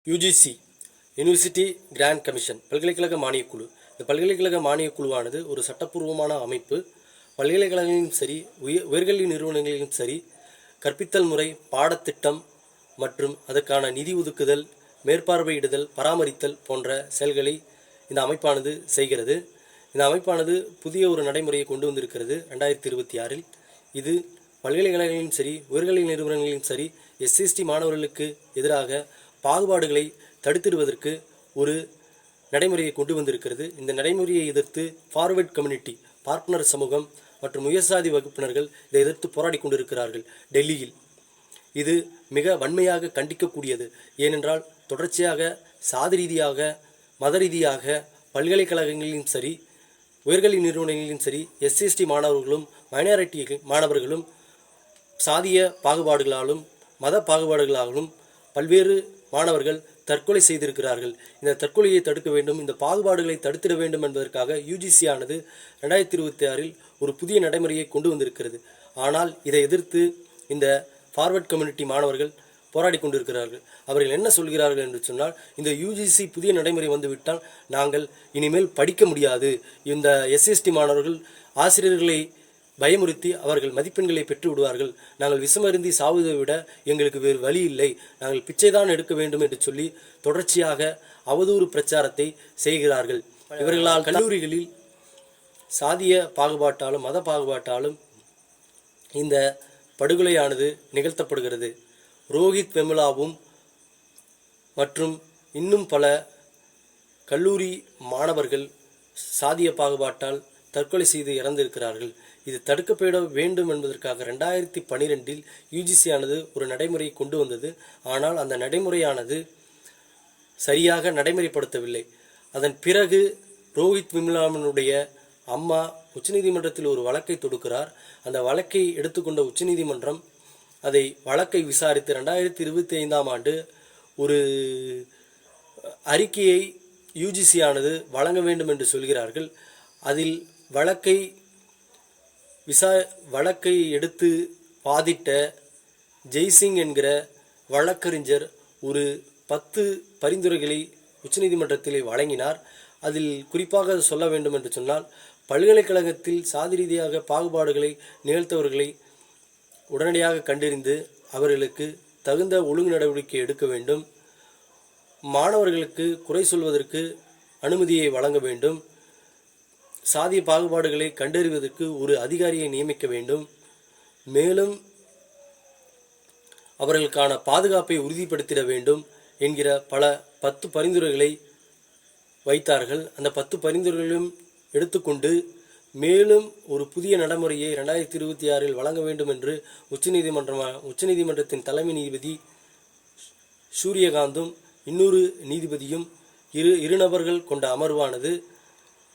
UGC university grant commission பல்கலைக்கழக மானியக்குழு. இந்த பல்கலைக்கழக மானியக்குழுவானது ஒரு சட்டப்பூர்வமான அமைப்பு. பல்கலைக்கழகங்களிலும் சரி, உயர்கல்வி நிறுவனங்களிலும் சரி, கற்பித்தல் முறை, பாடத்திட்டம் மற்றும் அதற்கான நிதி ஒதுக்குதல், மேற்பார்வையிடுதல், பராமரித்தல் போன்ற செயல்களை இந்த அமைப்பானது செய்கிறது. இந்த அமைப்பானது புதிய ஒரு நடைமுறையை கொண்டு வந்திருக்கிறது 2026. இது பல்கலைக்கழகங்களிலும் சரி, உயர்கல்வி நிறுவனங்களிலும் சரி, SCST மாணவர்களுக்கு எதிராக பாகுபாடுகளை தடுத்திடுவதற்கு ஒரு நடைமுறையை கொண்டு வந்திருக்கிறது. இந்த நடைமுறையை எதிர்த்து ஃபார்வர்ட் கம்யூனிட்டி, பார்ப்பனர் சமூகம் மற்றும் உயர்சாதி வகுப்பினர்கள் இதை எதிர்த்து போராடி கொண்டிருக்கிறார்கள் டெல்லியில். இது மிக வன்மையாக கண்டிக்கக்கூடியது. ஏனென்றால் தொடர்ச்சியாக சாதி ரீதியாக, மத ரீதியாக பல்கலைக்கழகங்களிலும் சரி, உயர்கல்வி நிறுவனங்களிலும் சரி, SCST மாணவர்களும் மைனாரிட்டி மாணவர்களும் சாதிய பாகுபாடுகளாலும் மத பாகுபாடுகளாலும் பல்வேறு மாணவர்கள் தற்கொலை செய்திருக்கிறார்கள். இந்த தற்கொலையை தடுக்க வேண்டும், இந்த பாகுபாடுகளை தடுத்திட வேண்டும் என்பதற்காக யுஜிசி ஆனது 2026 ஒரு புதிய நடைமுறையை கொண்டு வந்திருக்கிறது. ஆனால் இதை எதிர்த்து இந்த ஃபார்வர்ட் கம்யூனிட்டி மாணவர்கள் போராடி கொண்டிருக்கிறார்கள். அவர்கள் என்ன சொல்கிறார்கள் என்று சொன்னால், இந்த யுஜிசி புதிய நடைமுறை வந்துவிட்டால் நாங்கள் இனிமேல் படிக்க முடியாது. இந்த SCST மாணவர்கள் ஆசிரியர்களை பயமுறுத்தி அவர்கள் மதிப்பெண்களை பெற்று விடுவார்கள். நாங்கள் விஷமருந்தி சாவதை விட எங்களுக்கு வேறு வழி இல்லை, நாங்கள் பிச்சைதான் எடுக்க வேண்டும் என்று சொல்லி தொடர்ச்சியாக அவதூறு பிரச்சாரத்தை செய்கிறார்கள். இவர்களால் கல்லூரிகளில் சாதிய பாகுபாட்டாலும் மத பாகுபாட்டாலும் இந்த படுகொலையானது நிகழ்த்தப்படுகிறது. ரோஹித் வெமுலாவும் மற்றும் இன்னும் பல கல்லூரி மாணவர்கள் சாதிய பாகுபாட்டால் தற்கொலை செய்து இறந்திருக்கிறார்கள். இது தடுக்கப்பட வேண்டும் என்பதற்காக 2012 யுஜிசி ஆனது ஒரு நடைமுறையை கொண்டு வந்தது. ஆனால் அந்த நடைமுறையானது சரியாக நடைமுறைப்படுத்தவில்லை. அதன் பிறகு ரோஹித் வெமுலாவினுடைய அம்மா உச்சநீதிமன்றத்தில் ஒரு வழக்கை தொடுக்கிறார். அந்த வழக்கை எடுத்துக்கொண்ட உச்சநீதிமன்றம் அதை வழக்கை விசாரித்து 2025 ஒரு அறிக்கையை யுஜிசி ஆனது வழங்க வேண்டும் என்று சொல்கிறார்கள். அதில் வழக்கை எடுத்து வாதிட்ட ஜெய்சிங் என்கிற வழக்கறிஞர் ஒரு 10 பரிந்துரைகளை உச்சநீதிமன்றத்திலே வழங்கினார். அதில் குறிப்பாக சொல்ல வேண்டும் என்று சொன்னால், பல்கலைக்கழகத்தில் சாதி ரீதியாக பாகுபாடுகளை நிகழ்த்தவர்களை உடனடியாக கண்டறிந்து அவர்களுக்கு தகுந்த ஒழுங்கு நடவடிக்கை எடுக்க வேண்டும். மாணவர்களுக்கு குறை சொல்வதற்கு அனுமதியை வழங்க வேண்டும். சாதிய பாகுபாடுகளை கண்டறிவதற்கு ஒரு அதிகாரியை நியமிக்க வேண்டும். மேலும் அவர்களுக்கான பாதுகாப்பை உறுதிப்படுத்திட வேண்டும் என்கிற பல 10 பரிந்துரைகளை வைத்தார்கள். அந்த 10 பரிந்துரைகளையும் எடுத்துக்கொண்டு மேலும் ஒரு புதிய நடைமுறையை 2026 வழங்க வேண்டும் என்று உச்சநீதிமன்றத்தின் தலைமை நீதிபதி சூரியகாந்தும் இன்னொரு நீதிபதியும் இரு நபர்கள் கொண்ட அமர்வானது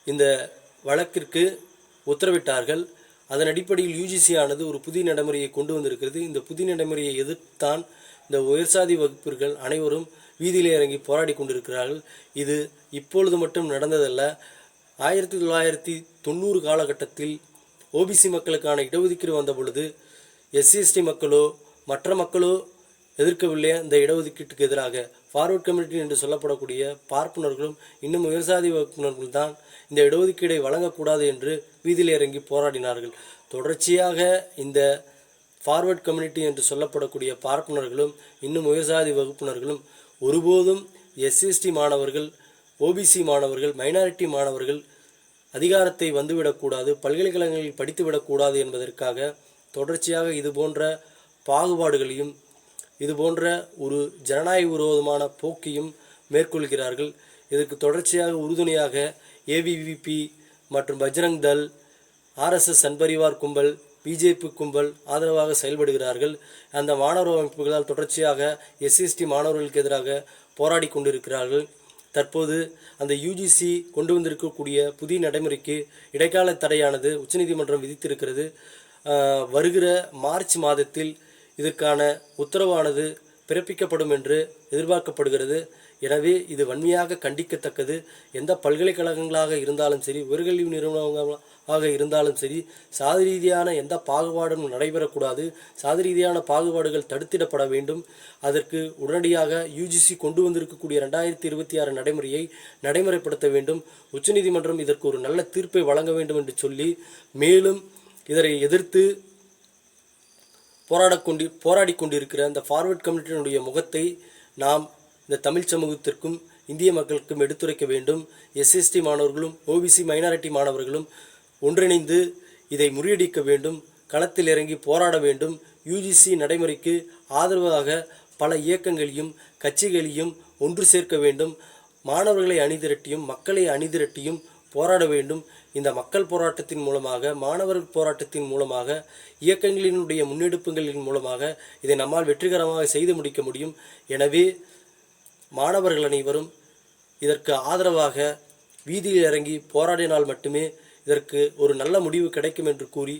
இந்த வழக்கிற்கு உத்தரவிட்டார்கள். அதன் அடிப்படையில் யுஜிசி ஆனது ஒரு புதிய நடைமுறையை கொண்டு வந்திருக்கிறது. இந்த புதிய நடைமுறையை எதிர்த்தான் இந்த உயர்சாதி வகுப்பினர்கள் அனைவரும் வீதியிலே இறங்கி போராடி கொண்டிருக்கிறார்கள். இது இப்பொழுது மட்டும் நடந்ததல்ல. 1990 காலகட்டத்தில் OBC மக்களுக்கான இடஒதுக்கீடு வந்த பொழுது SCST மக்களோ மற்ற மக்களோ எதிர்க்கவில்லை. அந்த இடஒதுக்கீட்டுக்கு எதிராக ஃபார்வர்ட் கம்யூனிட்டி என்று சொல்லப்படக்கூடிய பார்ப்பனர்களும் இன்னும் உயர்சாதி வகுப்பினர்கள் தான் இந்த இடஒதுக்கீடை வழங்கக்கூடாது என்று வீதியில் இறங்கி போராடினார்கள். தொடர்ச்சியாக இந்த ஃபார்வர்ட் கம்யூனிட்டி என்று சொல்லப்படக்கூடிய பார்ப்பனர்களும் இன்னும் உயர்சாதி வகுப்பினர்களும் ஒருபோதும் SCST மாணவர்கள், OBC மாணவர்கள், மைனாரிட்டி மாணவர்கள் அதிகாரத்தை வந்துவிடக்கூடாது, பல்கலைக்கழகங்களில் படித்துவிடக்கூடாது என்பதற்காக தொடர்ச்சியாக இது போன்ற பாகுபாடுகளையும் இது போன்ற ஒரு ஜனநாயக விரோதமான போக்கையும் மேற்கொள்கிறார்கள். இதற்கு தொடர்ச்சியாக உறுதுணையாக AVVP மற்றும் பஜ்ரங் தள், RSS சன்பரிவார் கும்பல், BJP கும்பல் ஆதரவாக செயல்படுகிறார்கள். அந்த மாணவர் அமைப்புகளால் தொடர்ச்சியாக SCST மாணவர்களுக்கு எதிராக போராடி கொண்டிருக்கிறார்கள். தற்போது அந்த யுஜிசி கொண்டு வந்திருக்கக்கூடிய புதிய நடைமுறைக்கு இடைக்கால தடையானது உச்சநீதிமன்றம் விதித்திருக்கிறது. வருகிற மார்ச் மாதத்தில் இதற்கான உத்தரவானது பிறப்பிக்கப்படும் என்று எதிர்பார்க்கப்படுகிறது. எனவே இது வன்மையாக கண்டிக்கத்தக்கது. எந்த பல்கலைக்கழகங்களாக இருந்தாலும் சரி, உயர்கல்வி நிறுவனங்களாக இருந்தாலும் சரி, சாதி ரீதியான எந்த பாகுபாடும் நடைபெறக்கூடாது. சாதி ரீதியான பாகுபாடுகள் தடுத்திடப்பட வேண்டும். அதற்கு உடனடியாக யுஜிசி கொண்டு வந்திருக்கக்கூடிய 2026 நடைமுறையை நடைமுறைப்படுத்த வேண்டும். உச்சநீதிமன்றம் இதற்கு ஒரு நல்ல தீர்ப்பை வழங்க வேண்டும் என்று சொல்லி, மேலும் இதனை எதிர்த்து போராடி கொண்டிருக்கிற இந்த ஃபார்வர்ட் கம்யூனிட்டியினுடைய முகத்தை நாம் இந்த தமிழ் சமூகத்திற்கும் இந்திய மக்களுக்கும் எடுத்துரைக்க வேண்டும். எஸ்எஸ்டி மாணவர்களும் ஓபிசி மைனாரிட்டி மாணவர்களும் ஒன்றிணைந்து இதை முறியடிக்க வேண்டும். களத்தில் இறங்கி போராட வேண்டும். யுஜிசி நடைமுறைக்கு ஆதரவாக பல இயக்கங்களையும் கட்சிகளையும் ஒன்று சேர்க்க வேண்டும். மாணவர்களை அணிதிரட்டியும் மக்களை அணிதிரட்டியும் போராட வேண்டும். இந்த மக்கள் போராட்டத்தின் மூலமாக, மாணவர்கள் போராட்டத்தின் மூலமாக, இயக்கங்களினுடைய முன்னெடுப்புகளின் மூலமாக இதை நம்மால் வெற்றிகரமாக செய்து முடிக்க முடியும். எனவே மாணவர்கள் அனைவரும் இதற்கு ஆதரவாக வீதியில் இறங்கி போராடினால் மட்டுமே இதற்கு ஒரு நல்ல முடிவு கிடைக்கும் என்று கூறி